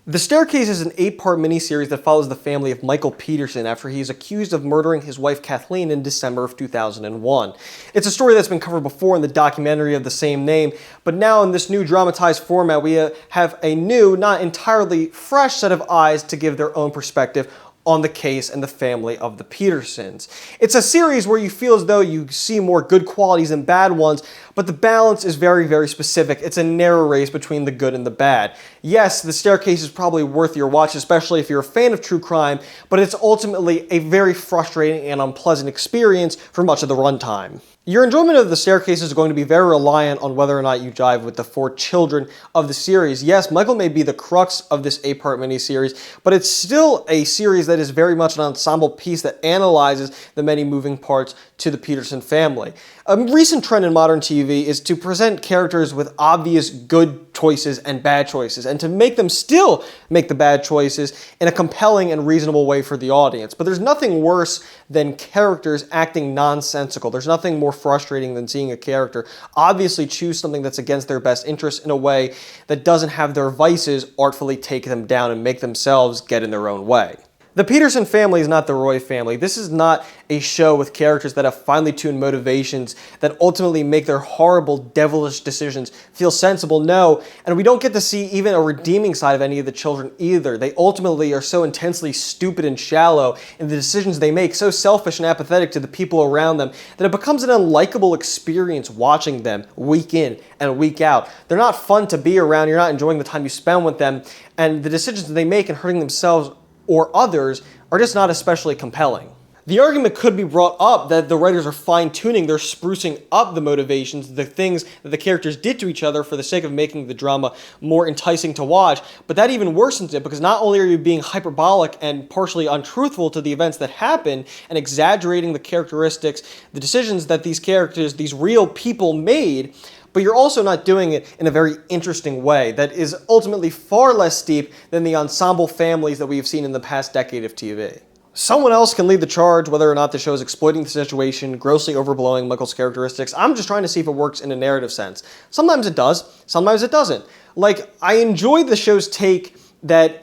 The Staircase is an 8-part miniseries that follows the family of Michael Peterson after he is accused of murdering his wife Kathleen in December of 2001. It's a story that's been covered before in the documentary of the same name, but now in this new dramatized format we have a new, not entirely fresh set of eyes to give their own perspective on the case and the family of the Petersons. It's a series where you feel as though you see more good qualities than bad ones, but the balance is very, very specific. It's a narrow race between the good and the bad. Yes, The Staircase is probably worth your watch, especially if you're a fan of true crime, but it's ultimately a very frustrating and unpleasant experience for much of the runtime. Your enjoyment of The Staircase is going to be very reliant on whether or not you jive with the 4 children of the series. Yes, Michael may be the crux of this 8-part miniseries, but it's still a series that is very much an ensemble piece that analyzes the many moving parts to the Peterson family. A recent trend in modern TV is to present characters with obvious good choices and bad choices, and to make them still make the bad choices in a compelling and reasonable way for the audience. But there's nothing worse than characters acting nonsensical. There's nothing more frustrating than seeing a character obviously choose something that's against their best interest in a way that doesn't have their vices artfully take them down and make themselves get in their own way. The Peterson family is not the Roy family. This is not a show with characters that have finely tuned motivations that ultimately make their horrible, devilish decisions feel sensible. No, and we don't get to see even a redeeming side of any of the children either. They ultimately are so intensely stupid and shallow in the decisions they make, so selfish and apathetic to the people around them, that it becomes an unlikable experience watching them week in and week out. They're not fun to be around. You're not enjoying the time you spend with them, and the decisions that they make in hurting themselves or others are just not especially compelling. The argument could be brought up that the writers are fine-tuning, they're sprucing up the motivations, the things that the characters did to each other for the sake of making the drama more enticing to watch, but that even worsens it because not only are you being hyperbolic and partially untruthful to the events that happen and exaggerating the characteristics, the decisions that these characters, these real people made, but you're also not doing it in a very interesting way that is ultimately far less steep than the ensemble families that we've seen in the past decade of TV. Someone else can lead the charge whether or not the show is exploiting the situation, grossly overblowing Michael's characteristics. I'm just trying to see if it works in a narrative sense. Sometimes it does, sometimes it doesn't. Like, I enjoyed the show's take that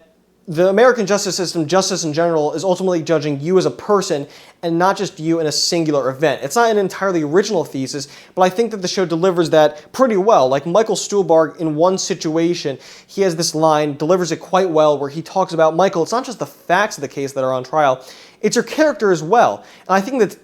the American justice system, justice in general, is ultimately judging you as a person and not just you in a singular event. It's not an entirely original thesis, but I think that the show delivers that pretty well. Like Michael Stuhlbarg, in one situation, he has this line, delivers it quite well, where he talks about, Michael, it's not just the facts of the case that are on trial, it's your character as well. And I think that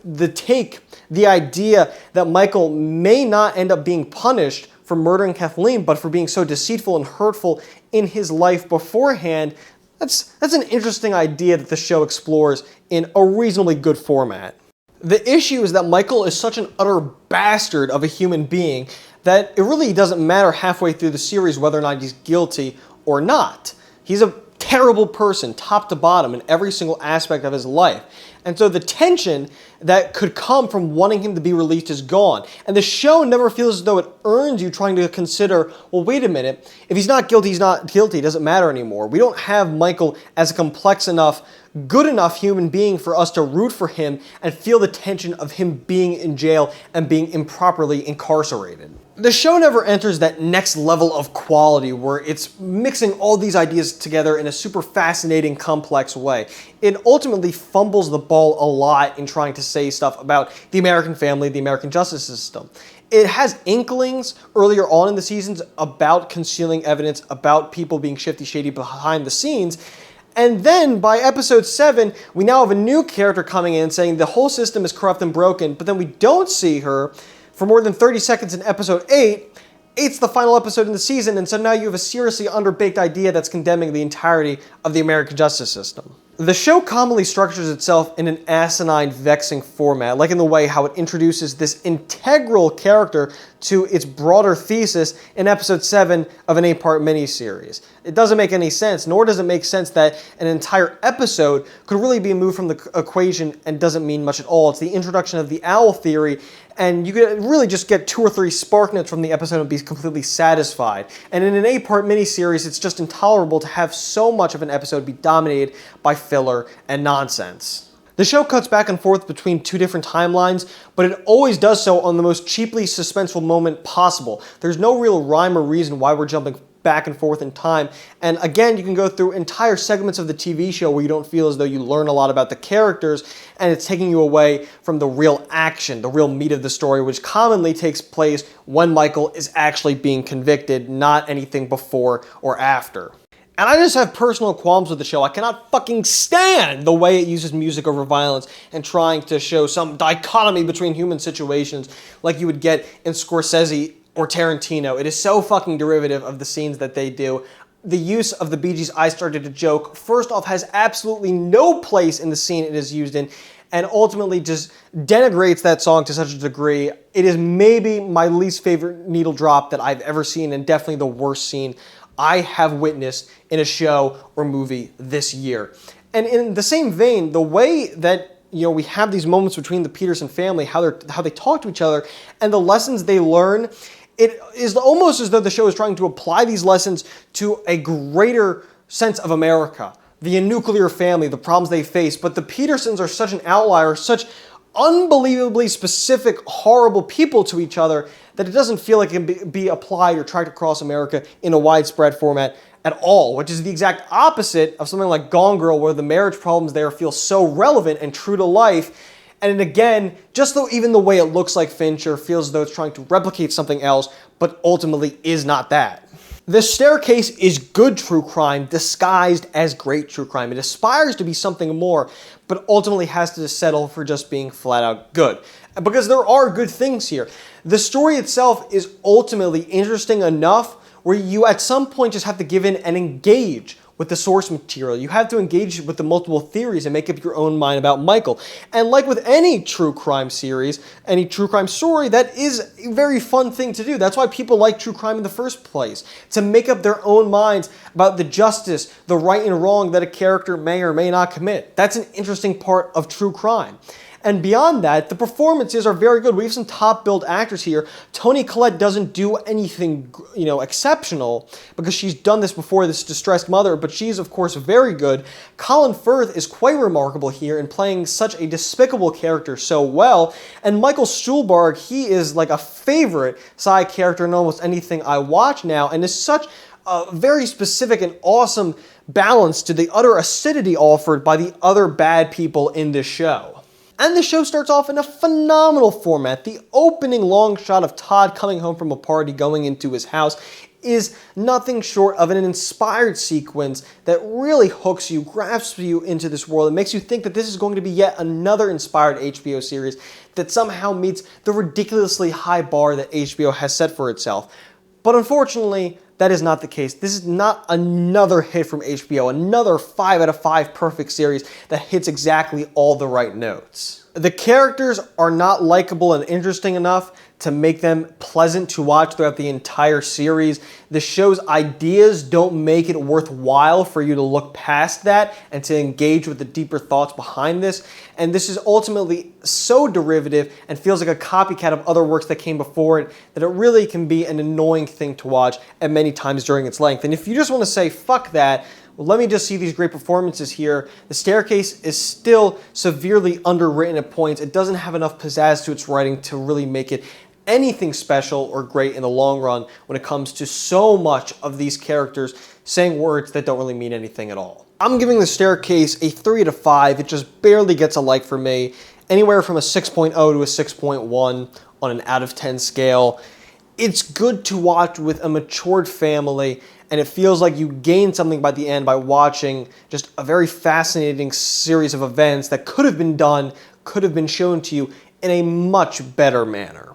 the idea that Michael may not end up being punished for murdering Kathleen, but for being so deceitful and hurtful in his life beforehand, that's an interesting idea that the show explores in a reasonably good format. The issue is that Michael is such an utter bastard of a human being that it really doesn't matter halfway through the series whether or not he's guilty or not. He's a terrible person, top to bottom, in every single aspect of his life. And so the tension that could come from wanting him to be released is gone. And the show never feels as though it earns you trying to consider, well, wait a minute, if he's not guilty, he's not guilty. It doesn't matter anymore. We don't have Michael as a complex enough, good enough human being for us to root for him and feel the tension of him being in jail and being improperly incarcerated. The show never enters that next level of quality where it's mixing all these ideas together in a super fascinating, complex way. It ultimately fumbles the ball a lot in trying to say stuff about the American family, the American justice system. It has inklings earlier on in the seasons about concealing evidence, about people being shifty, shady behind the scenes. And then by episode 7, we now have a new character coming in saying the whole system is corrupt and broken, but then we don't see her for more than 30 seconds in episode 8. It's the final episode in the season, and so now you have a seriously underbaked idea that's condemning the entirety of the American justice system. The show commonly structures itself in an asinine, vexing format, like in the way how it introduces this integral character to its broader thesis in episode 7 of an 8-part miniseries. It doesn't make any sense, nor does it make sense that an entire episode could really be moved from the equation and doesn't mean much at all. It's the introduction of the owl theory, and you could really just get 2 or 3 spark notes from the episode and be completely satisfied. And in an 8-part miniseries, it's just intolerable to have so much of an episode be dominated by filler and nonsense. The show cuts back and forth between 2 different timelines, but it always does so on the most cheaply suspenseful moment possible. There's no real rhyme or reason why we're jumping back and forth in time. And again, you can go through entire segments of the TV show where you don't feel as though you learn a lot about the characters, and it's taking you away from the real action, the real meat of the story, which commonly takes place when Michael is actually being convicted, not anything before or after. And I just have personal qualms with the show. I cannot fucking stand the way it uses music over violence and trying to show some dichotomy between human situations like you would get in Scorsese or Tarantino. It is so fucking derivative of the scenes that they do. The use of the Bee Gees' I Started a Joke, first off, has absolutely no place in the scene it is used in, and ultimately just denigrates that song to such a degree. It is maybe my least favorite needle drop that I've ever seen, and definitely the worst scene I have witnessed in a show or movie this year. And in the same vein, the way that we have these moments between the Peterson family, how they talk to each other, and the lessons they learn, it is almost as though the show is trying to apply these lessons to a greater sense of America, the nuclear family, the problems they face. But the Petersons are such an outlier, such unbelievably specific, horrible people to each other that it doesn't feel like it can be applied or tried across America in a widespread format at all, which is the exact opposite of something like Gone Girl, where the marriage problems there feel so relevant and true to life. And again, just though even the way it looks like Fincher feels as though it's trying to replicate something else, but ultimately is not that. The Staircase is good true crime disguised as great true crime. It aspires to be something more, but ultimately has to settle for just being flat out good. Because there are good things here. The story itself is ultimately interesting enough where you at some point just have to give in and engage with the source material. You have to engage with the multiple theories and make up your own mind about Michael. And like with any true crime series, any true crime story, that is a very fun thing to do. That's why people like true crime in the first place, to make up their own minds about the justice, the right and wrong that a character may or may not commit. That's an interesting part of true crime. And beyond that, the performances are very good. We have some top-billed actors here. Toni Collette doesn't do anything, exceptional because she's done this before, this distressed mother, but she's, of course, very good. Colin Firth is quite remarkable here in playing such a despicable character so well. And Michael Stuhlbarg, he is like a favorite side character in almost anything I watch now, and is such a very specific and awesome balance to the utter acidity offered by the other bad people in this show. And the show starts off in a phenomenal format. The opening long shot of Todd coming home from a party going into his house is nothing short of an inspired sequence that really hooks you, grasps you into this world, and makes you think that this is going to be yet another inspired HBO series that somehow meets the ridiculously high bar that HBO has set for itself. But unfortunately, that is not the case. This is not another hit from HBO, another 5 out of 5 perfect series that hits exactly all the right notes. The characters are not likable and interesting enough to make them pleasant to watch throughout the entire series. The show's ideas don't make it worthwhile for you to look past that and to engage with the deeper thoughts behind this. And this is ultimately so derivative and feels like a copycat of other works that came before it that it really can be an annoying thing to watch at many times during its length. And if you just want to say, fuck that, well, let me just see these great performances here. The Staircase is still severely underwritten at points. It doesn't have enough pizzazz to its writing to really make it anything special or great in the long run when it comes to so much of these characters saying words that don't really mean anything at all. I'm giving The Staircase a 3 out of 5. It just barely gets a like for me. Anywhere from a 6.0 to a 6.1 on an out of 10 scale. It's good to watch with a matured family, and it feels like you gain something by the end by watching just a very fascinating series of events that could have been done, could have been shown to you in a much better manner.